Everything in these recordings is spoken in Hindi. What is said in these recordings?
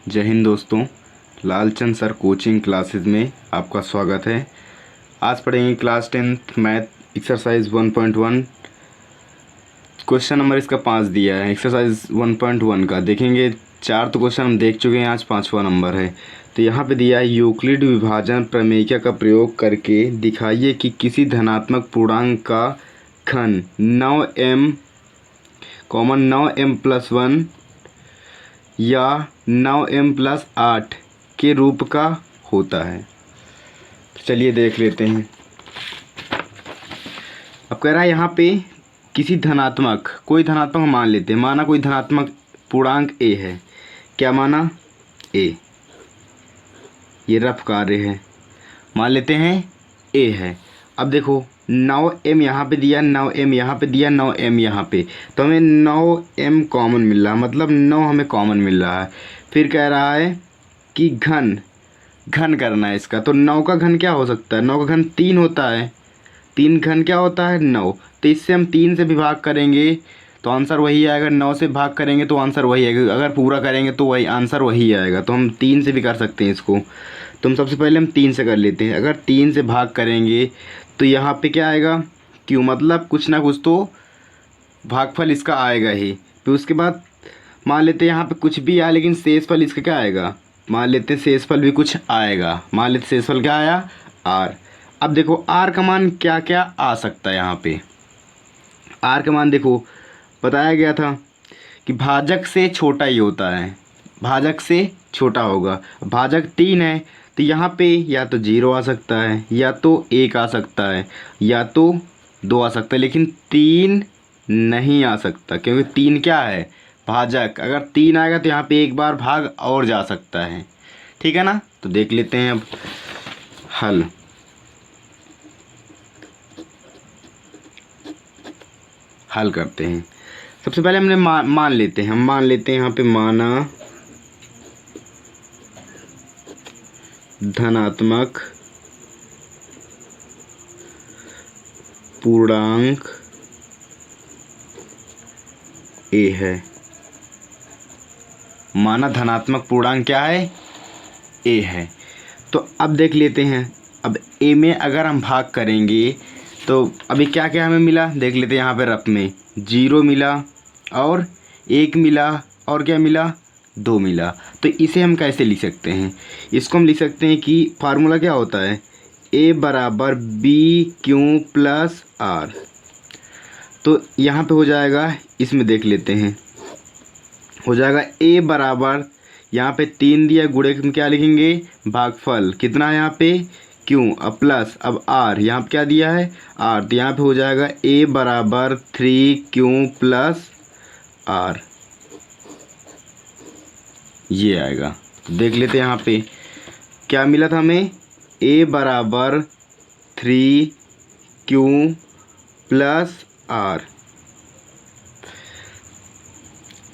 जय हिंद दोस्तों, लालचंद सर कोचिंग क्लासेस में आपका स्वागत है। आज पढ़ेंगे class 10th math exercise 1.1। Question number इसका 5 दिया है। एक्सरसाइज 1.1 का देखेंगे। 4 तो क्वेश्चन हम देख चुके हैं, आज 5वां नंबर है। तो यहाँ पे दिया है यूक्लिड विभाजन प्रमेय का प्रयोग करके दिखाइए कि किसी धनात्मक पूर्णांक का घन 9m कॉमन 9m+1 या 9m+8 के रूप का होता है। तो चलिए देख लेते हैं। अब कह रहा है यहाँ पे किसी धनात्मक, कोई धनात्मक मान लेते हैं। माना कोई धनात्मक पूर्णांक a है। क्या माना? a। ये रफ कार्य है, मान लेते हैं a है। अब देखो 9m यहाँ पे दिया, 9m यहाँ पे दिया, 9m यहाँ पे, तो हमें 9m कॉमन मिल रहा है, मतलब 9 हमें कॉमन मिल रहा है। फिर कह रहा है कि घन करना है इसका। तो 9 का घन क्या हो सकता है? 9 का घन 3 होता है। 3 घन क्या होता है? 9। तो इससे हम 3 से विभाग करेंगे तो आंसर वही आएगा। 9 से भाग करेंगे तो आंसर वही आएगा। अगर पूरा करेंगे तो वही आंसर वही आएगा। तो हम 3 से भी कर सकते हैं इसको। तो हम सबसे पहले हम 3 से कर लेते हैं। अगर 3 से भाग करेंगे तो यहाँ पे क्या आएगा? क्यों, मतलब कुछ ना कुछ तो भागफल इसका आएगा ही। फिर उसके बाद मान लेते हैं यहाँ पे कुछ भी आया, लेकिन शेषफल इसका क्या आएगा? मान लेते हैं शेषफल भी कुछ आएगा। मान लेते शेषफल क्या आया? आर। अब देखो आर का मान क्या क्या आ सकता है। यहाँ पे आर का मान देखो बताया गया था कि भाजक से छोटा ही होता है, भाजक से छोटा होगा। भाजक 3 है तो यहाँ पे या तो 0 आ सकता है, या तो 1 आ सकता है, या तो 2 आ सकता है, लेकिन 3 नहीं आ सकता, क्योंकि 3 क्या है? भाजक। अगर 3 आएगा तो यहाँ पे एक बार भाग और जा सकता है। ठीक है ना? तो देख लेते हैं अब हल करते हैं। सबसे पहले हमने मान लेते हैं। हम मान लेते हैं यहाँ पे माना धनात्मक पूर्णांक a है। माना धनात्मक पूर्णांक क्या है? a है। तो अब देख लेते हैं। अब a में अगर हम भाग करेंगे तो अभी क्या क्या हमें मिला देख लेते हैं। यहाँ पे रफ में 0 मिला और 1 मिला और क्या मिला? 2 मिला। तो इसे हम कैसे लिख सकते हैं? इसको हम लिख सकते हैं कि फार्मूला क्या होता है? a बराबर BQ+R। तो यहाँ पे हो जाएगा, इसमें देख लेते हैं, हो जाएगा a बराबर, यहाँ पे 3 दिया, गुणे में क्या लिखेंगे? भागफल कितना है यहाँ पे? क्यों, अब प्लस, अब r, यहाँ पे क्या दिया है? r। तो यहाँ पे हो जाएगा a बराबर 3Q+R। ये आएगा। देख लेते हैं यहाँ पे क्या मिला था हमें? a बराबर 3Q+R।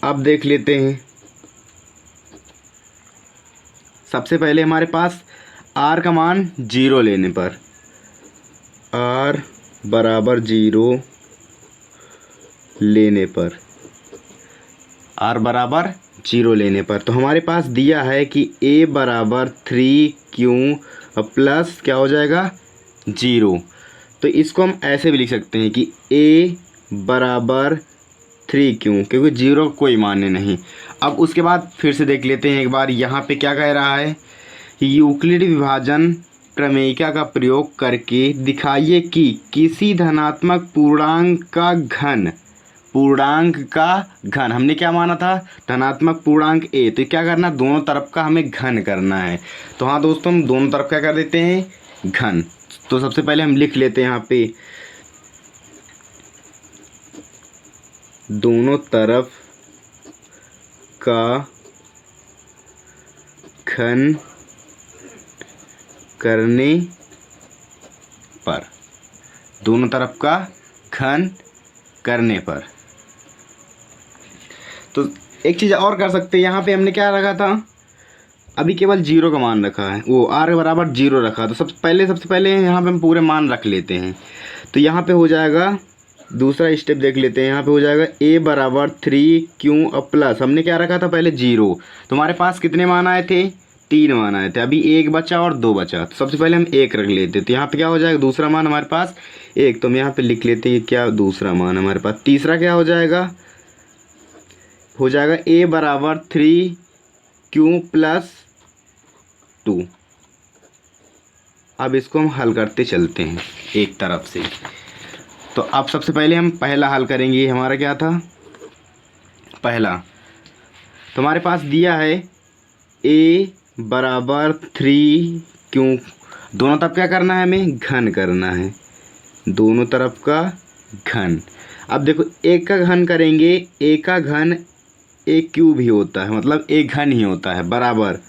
अब देख लेते हैं। सबसे पहले हमारे पास r का मान 0 लेने पर, r बराबर 0 लेने पर, r बराबर 0 लेने पर, तो हमारे पास दिया है कि a बराबर 3Q प्लस क्या हो जाएगा? 0। तो इसको हम ऐसे भी लिख सकते हैं कि a बराबर 3Q, क्योंकि 0 कोई मान्य नहीं। अब उसके बाद फिर से देख लेते हैं एक बार। यहाँ पे क्या कह रहा है? यूक्लिड विभाजन प्रमेय का प्रयोग करके दिखाइए कि किसी धनात्मक पूर्णांक का घन, हमने क्या माना था? धनात्मक पूर्णांक a। तो क्या करना? दोनों तरफ का हमें घन करना है। तो हाँ दोस्तों, हम दोनों तरफ क्या कर देते हैं? घन। तो सबसे पहले हम लिख लेते हैं यहाँ पे दोनों तरफ का घन करने पर, दोनों तरफ का घन करने पर। तो एक चीज़ और कर सकते हैं। यहाँ पे हमने क्या रखा था? अभी केवल 0 का मान रखा है, वो r बराबर 0 रखा। तो सबसे पहले यहाँ पे हम पूरे मान रख लेते हैं। तो यहाँ पे हो जाएगा दूसरा स्टेप देख लेते हैं। यहाँ पे हो जाएगा a बराबर 3q अब प्लस हमने क्या रखा था पहले 0। तुम्हारे पास कितने मान आए थे? 3 मान आए थे। अभी 1 बचा और 2 बचा, तो सबसे पहले हम 1 रख लेते। तो यहाँ पे क्या हो जाएगा? दूसरा मान हमारे पास 1, तो हम यहाँ पे लिख लेते हैं क्या दूसरा मान हमारे पास। तीसरा क्या हो जाएगा? हो जाएगा a बराबर 3q प्लस 2। अब इसको हम हल करते चलते हैं एक तरफ से। तो अब सबसे पहले हम पहला हल करेंगे। हमारा क्या था पहला? तो हमारे पास दिया है a बराबर 3q, दोनों तरफ क्या करना है? हमें घन करना है, दोनों तरफ का घन। अब देखो एक का घन करेंगे, एक का घन एक क्यूब ही होता है, मतलब एक घन ही होता है, बराबर।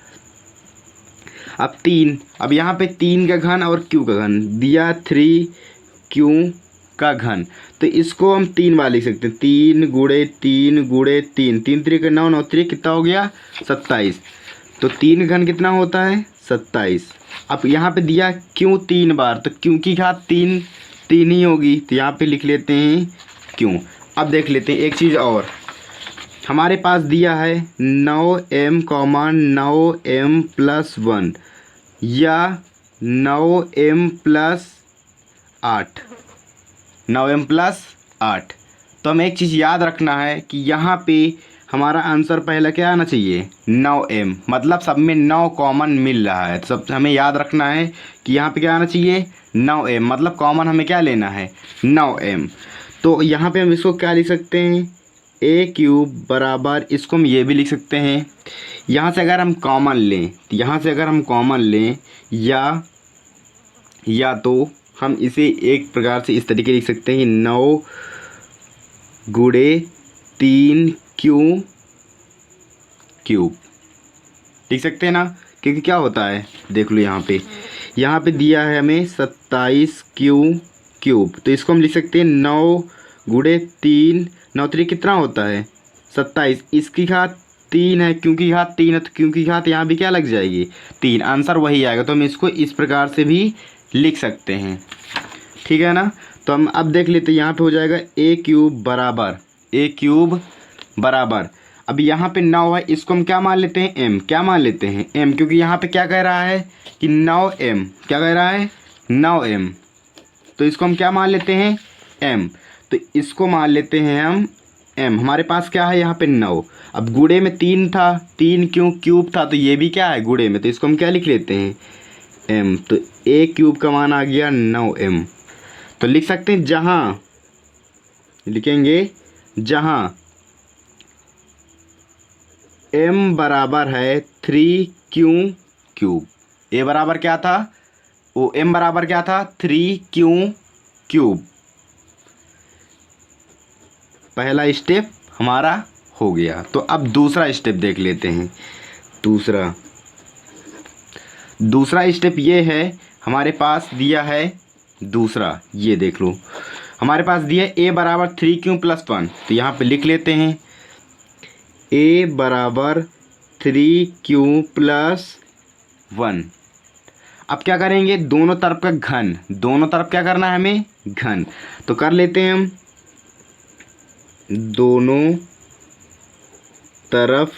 अब 3, अब यहाँ पे 3 का घन और q का घन दिया 3q का घन, तो इसको हम 3 बार लिख सकते हैं। 3 गुणे 3 गुणे 3, 3 3 9, 9 3 कितना हो गया? 27। तो 3 घन कितना होता है? 27। अब यहाँ पे दिया क्यों 3 बार, तो क्यों की घात 3 3 ही होगी, तो यहाँ पे लिख लेते हैं क्यों। अब देख लेते हैं एक चीज़ और। हमारे पास दिया है 9m 9m प्लस 1 या 9m प्लस 8, 9m प्लस 8। तो हमें एक चीज़ याद रखना है कि यहाँ पे हमारा आंसर पहला क्या आना चाहिए? 9m, मतलब सब में 9 कॉमन मिल रहा है। तो सब हमें याद रखना है कि यहाँ पे क्या आना चाहिए? 9m, मतलब कॉमन हमें क्या लेना है? 9m। तो यहाँ पे हम इसको क्या लिख सकते हैं? a क्यूब बराबर, इसको हम ये भी लिख सकते हैं। यहाँ से अगर हम कॉमन लें, यहाँ से अगर हम कॉमन लें या तो हम इसे एक प्रकार से इस तरीके लिख सकते हैं कि 9 गुणे 3q क्यूब लिख सकते हैं ना, क्योंकि क्या होता है देख लो यहाँ पे दिया है हमें 27q क्यूब, तो इसको हम लिख सकते हैं 9 गुणे 3, 9 3 कितना होता है? 27। इसकी घात 3 है, क्योंकि घात 3 है, तो क्योंकि घात यहाँ भी क्या लग जाएगी? 3। आंसर वही आएगा। तो हम इसको इस प्रकार से भी लिख सकते हैं, ठीक है ना। तो हम अब देख लेते हैं। यहाँ पे हो जाएगा a क्यूब बराबर अब यहाँ पे 9 है, इसको हम क्या मान लेते हैं? m। क्या मान लेते हैं? m, क्योंकि यहाँ पे क्या कह रहा है कि 9m, क्या कह रहा है? 9m, तो इसको हम क्या मान लेते हैं? m। तो इसको मान लेते हैं हम m। हमारे पास क्या है यहाँ पे? 9। अब गुणे में 3 था, 3 क्यों क्यूब था, तो ये भी क्या है? गुणे में, तो इसको हम क्या लिख लेते हैं? m। तो a क्यूब का मान आ गया 9m। तो लिख सकते हैं जहाँ लिखेंगे जहाँ m बराबर है 3q क्यूब। a बराबर क्या था? वो m बराबर क्या था? 3q cube. पहला स्टेप हमारा हो गया। तो अब दूसरा स्टेप देख लेते हैं। दूसरा स्टेप ये है, हमारे पास दिया है दूसरा, ये देख लो हमारे पास दिया a बराबर 3q प्लस 1, तो यहाँ पे लिख लेते हैं a बराबर 3q प्लस 1। अब क्या करेंगे? दोनों तरफ का घन, दोनों तरफ क्या करना है हमें? घन। तो कर लेते हैं हम दोनों तरफ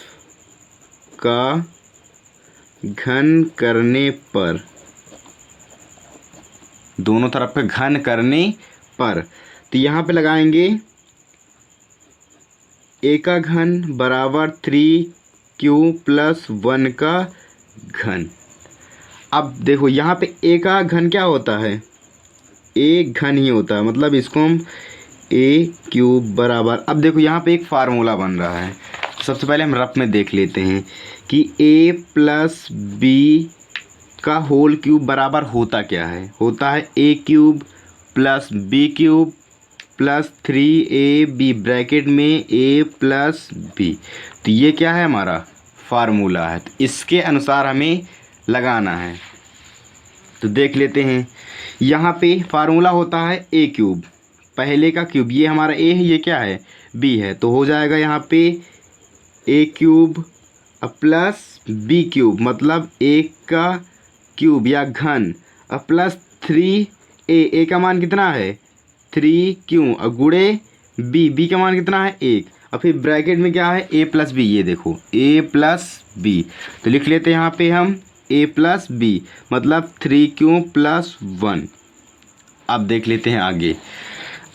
का घन करने पर, दोनों तरफ का घन करने पर, तो यहाँ पे लगाएंगे a का घन बराबर 3q प्लस 1 का घन। अब देखो यहाँ पे a का घन क्या होता है? a घन ही होता है, मतलब इसको हम a क्यूब बराबर, अब देखो यहाँ पे एक फार्मूला बन रहा है। सबसे पहले हम रफ में देख लेते हैं कि a प्लस b का होल क्यूब बराबर होता क्या है? होता है a cube plus b cube plus 3ab bracket में a प्लस b। तो ये क्या है? हमारा फार्मूला है, तो इसके अनुसार हमें लगाना है। तो देख लेते हैं, यहाँ पे फार्मूला होता है a क्यूब, पहले का क्यूब, ये हमारा a है, ये क्या है? b है, तो हो जाएगा यहाँ पे a cube plus b cube, मतलब a का क्यूब या घन प्लस 3a, a का मान कितना है? 3 और गुड़े बी का मान कितना है 1, और फिर ब्रैकेट में क्या है a+b, ये देखो a+b, तो लिख लेते हैं यहाँ पे हम a+b मतलब 3 + 1। अब देख लेते हैं आगे।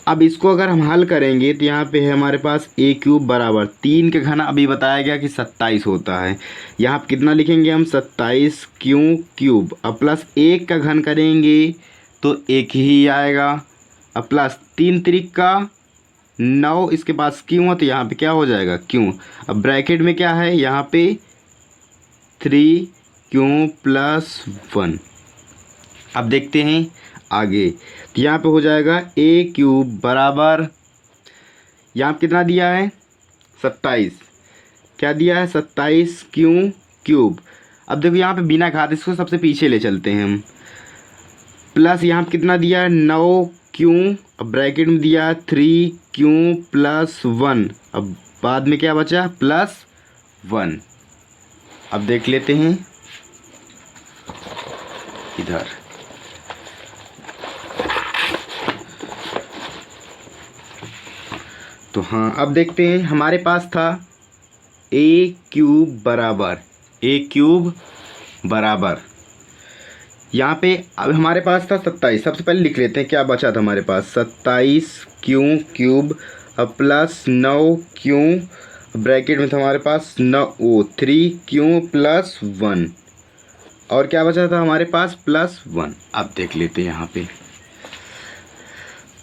अब इसको अगर हम हल करेंगे तो यहाँ पे है हमारे पास a³ बराबर 3 का घन अभी बताया गया कि 27 होता है। यहाँ पे कितना लिखेंगे हम 27 अब प्लस 1 का घन करेंगे तो 1 ही आएगा, अब प्लस 3 त्रिक का 9, इसके पास क्यों है तो यहाँ पे क्या हो जाएगा क्यों। अब ब्रैकेट में क्या है यहाँ पे 3 + 1। अब देखते हैं आगे, तो यहाँ पे हो जाएगा a³ बराबर, यहाँ पे कितना दिया है 27, क्या दिया है 27 अब देखो यहाँ पे बिना घात इसको सबसे पीछे ले चलते हैं हम, प्लस यहाँ पे कितना दिया है 9 अब ब्रैकेट में दिया 3 + 1, अब बाद में क्या बचा +1। अब देख लेते हैं इधर, तो हाँ अब देखते हैं हमारे पास था a³ बराबर यहाँ पे अब हमारे पास था 27, सबसे पहले लिख लेते हैं क्या बचा था हमारे पास 27 अब प्लस 9 ब्रैकेट में था हमारे पास 3 + 1 और क्या बचा था हमारे पास +1। अब देख लेते हैं यहाँ पे,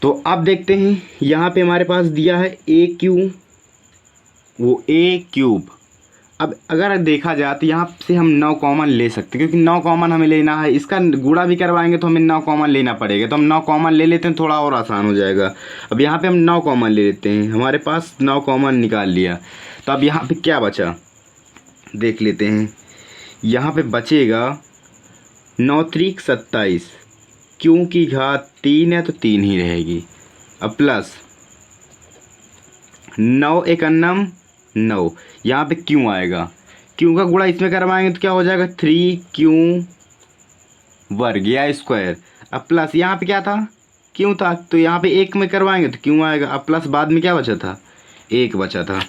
तो अब देखते हैं यहाँ पे हमारे पास दिया है a³ अब अगर देखा जाए तो यहाँ से हम 9 कॉमन ले सकते हैं, क्योंकि 9 कॉमन हमें लेना है, इसका गुणा भी करवाएंगे तो हमें 9 कॉमन लेना पड़ेगा, तो हम 9 कॉमन ले लेते हैं, थोड़ा और आसान हो जाएगा। अब यहाँ पे हम 9 कॉमन ले लेते हैं, हमारे पास 9 कॉमन निकाल लिया, तो अब यहाँ पे क्या बचा देख लेते हैं। यहाँ पे बचेगा 9 त्रिक 27, क्यों की घात 3 है तो 3 ही रहेगी, अब प्लस 9 × 9 यहाँ पे क्यों आएगा, क्यों का गुणा इसमें करवाएंगे तो क्या हो जाएगा 3 वर्ग या स्क्वायर, अब प्लस यहाँ पे क्या था क्यों था तो यहाँ पे 1 में करवाएंगे तो क्यों आएगा, अब प्लस बाद में क्या बचा था 1 बचा था,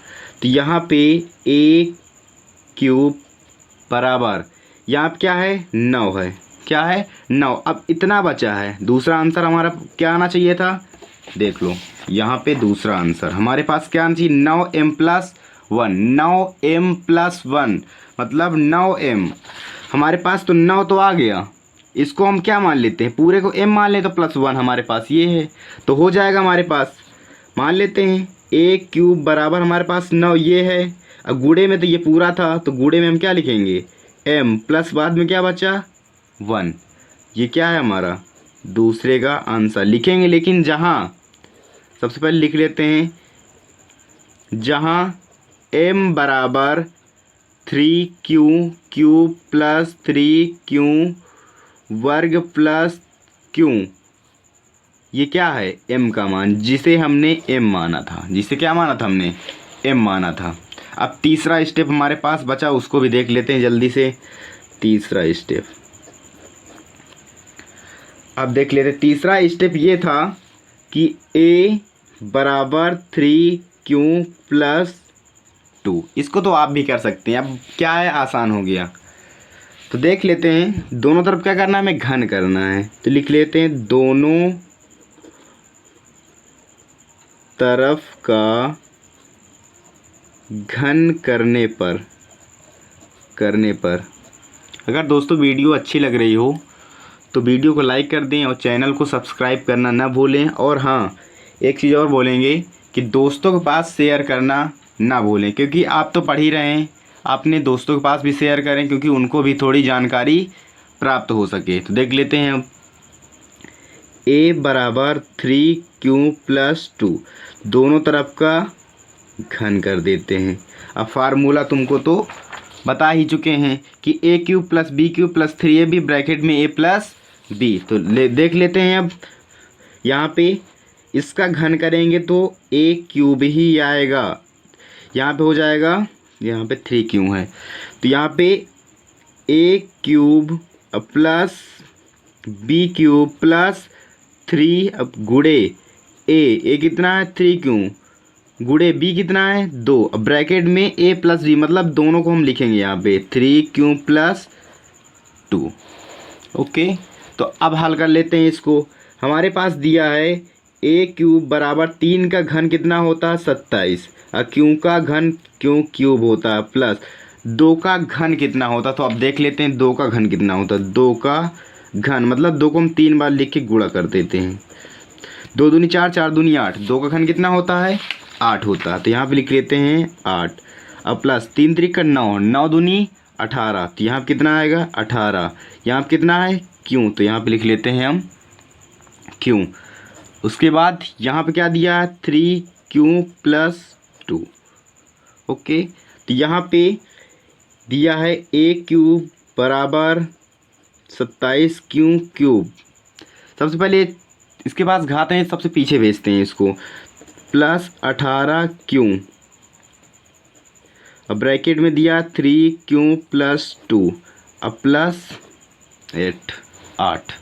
तो यहाँ पे a³ बराबर यहाँ पे क्या है 9 है, क्या है 9। अब इतना बचा है, दूसरा आंसर हमारा क्या आना चाहिए था देख लो, यहाँ पे दूसरा आंसर हमारे पास क्या आना चाहिए 9m + 1 9m + 1 मतलब 9m, हमारे पास तो 9 तो आ गया, इसको हम क्या मान लेते हैं पूरे को m मान लें तो +1 हमारे पास ये है, तो हो जाएगा हमारे पास मान लेते हैं a³ बराबर हमारे पास 9 ये है, अब गुणे में तो ये पूरा था तो गुणे में हम क्या लिखेंगे m प्लस बाद में क्या बचा 1, ये क्या है हमारा दूसरे का आंसर लिखेंगे, लेकिन जहाँ सबसे पहले लिख लेते हैं जहाँ m बराबर 3q + 3q वर्ग प्लस q, ये क्या है m का मान जिसे हमने m माना था, जिसे क्या माना था हमने m माना था। अब तीसरा स्टेप हमारे पास बचा, उसको भी देख लेते हैं जल्दी से। तीसरा स्टेप अब देख लेते, तीसरा स्टेप ये था कि a बराबर 3q + 2, इसको तो आप भी कर सकते हैं, अब क्या है आसान हो गया। तो देख लेते हैं दोनों तरफ क्या करना है हमें घन करना है, तो लिख लेते हैं दोनों तरफ का घन करने पर अगर दोस्तों वीडियो अच्छी लग रही हो तो वीडियो को लाइक कर दें और चैनल को सब्सक्राइब करना ना भूलें। और हाँ एक चीज़ और बोलेंगे कि दोस्तों के पास शेयर करना ना भूलें, क्योंकि आप तो पढ़ ही रहे हैं, अपने दोस्तों के पास भी शेयर करें क्योंकि उनको भी थोड़ी जानकारी प्राप्त हो सके। तो देख लेते हैं अब a बराबर 3q + 2 दोनों तरफ का घन कर देते हैं। अब फार्मूला तुमको तो बता ही चुके हैं कि a³ + b³ + 3ab ब्रैकेट में a + b, तो देख लेते हैं। अब यहाँ पे इसका घन करेंगे तो a³ ही आएगा, यहाँ पे हो जाएगा, यहाँ पे 3q है तो यहाँ पे a³ + b³ + 3 अब गुणे ए कितना है 3q गुणे बी कितना है 2। अब ब्रैकेट में a प्लस बी मतलब दोनों को हम लिखेंगे यहाँ पे 3q प्लस 2। ओके, तो अब हल कर लेते हैं इसको। हमारे पास दिया है a क्यूब बराबर 3 का घन कितना होता है 27 और q का घन q क्यूब होता है प्लस 2 का घन कितना होता। तो अब देख लेते हैं 2 का घन कितना होता है। 2 का घन मतलब 2 को हम 3 बार लिख के गुणा कर देते हैं। 2 दूनी 4, 4 दूनी 8। 2 का घन कितना होता है 8 होता है, तो यहाँ पे लिख लेते हैं 8। अब प्लस 3 त्रिक 9, 9 दूनी 18, तो यहाँ पे कितना आएगा 18। यहाँ पे कितना है क्यों, तो यहाँ पे लिख लेते हैं हम क्यों। उसके बाद यहाँ पे क्या दिया है 3q प्लस 2। ओके, तो यहाँ पे दिया है a क्यूब बराबर 27q क्यूब। सबसे पहले इसके पास घात हैं, सबसे पीछे भेजते हैं इसको, प्लस 18q। अब ब्रैकेट में दिया 3q प्लस 2 अब प्लस 8।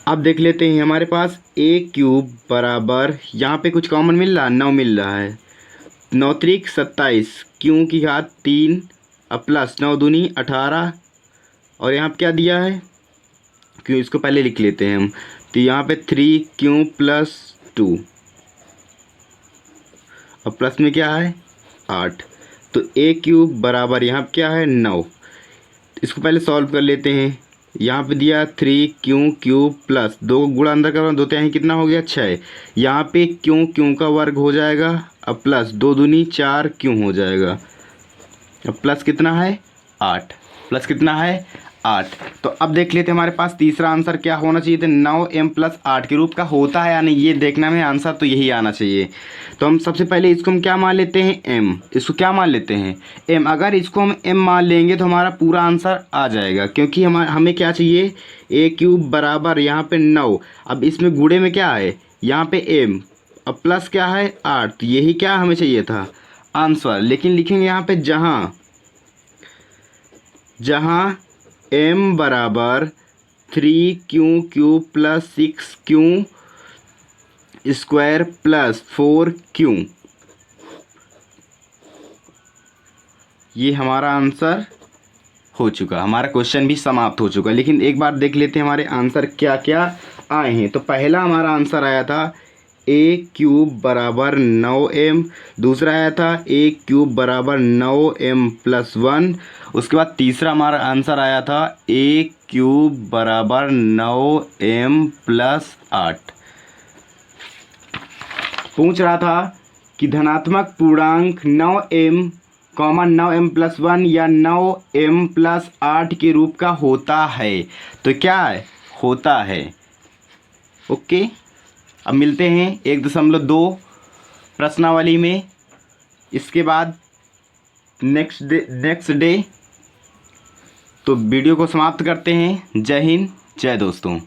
अब देख लेते हैं हमारे पास a क्यूब बराबर यहाँ पे कुछ कॉमन मिल रहा है 9 मिल रहा है। 9 त्रिक 27 q की घात 3 अब प्लस 9 दूनी 18 और यहाँ पे क्या दिया है क्यों, इसको पहले लिख लेते हैं हम। तो यहाँ पे 3q प्लस 2 अब प्लस में क्या है 8। तो a क्यूब बराबर यहाँ पे क्या है 9। इसको पहले सॉल्व कर लेते हैं। यहाँ पे दिया 3q क्यूब प्लस 2 गुणा अंदर करना 2 तिहाई कितना हो गया 6। यहाँ पे q का वर्ग हो जाएगा अब प्लस 2 दूनी 4q हो जाएगा। अब प्लस कितना है 8, प्लस कितना है 8। तो अब देख लेते हैं हमारे पास तीसरा आंसर क्या होना चाहिए था 9m प्लस 8 के रूप का होता है या नहीं, ये देखना में आंसर तो यही आना चाहिए। तो हम सबसे पहले इसको हम क्या मान लेते हैं m, इसको क्या मान लेते हैं m। अगर इसको हम m मान लेंगे तो हमारा पूरा आंसर आ जाएगा, क्योंकि हमें क्या चाहिए a क्यूब बराबर यहाँ पे 9। अब इसमें गुणे में क्या है यहाँ पे m अब प्लस क्या है 8, तो यही क्या हमें चाहिए था आंसर। लेकिन लिखेंगे यहाँ पे जहाँ m बराबर 3q cube plus 6q square plus 4q, ये हमारा आंसर हो चुका, हमारा क्वेश्चन भी समाप्त हो चुका। लेकिन एक बार देख लेते हैं हमारे आंसर क्या क्या आए हैं। तो पहला हमारा आंसर आया था a क्यूब बराबर 9m, दूसरा आया था a क्यूब बराबर 9m प्लस 1। उसके बाद तीसरा हमारा आंसर आया था a क्यूब बराबर 9m प्लस 8। पूछ रहा था कि धनात्मक पूर्णांक 9m 9m प्लस 1 या 9m प्लस 8 के रूप का होता है, तो क्या है होता है। ओके, अब मिलते हैं 1.2 प्रश्नावली में, इसके बाद नेक्स्ट डे। तो वीडियो को समाप्त करते हैं। जय हिंद, जय दोस्तों।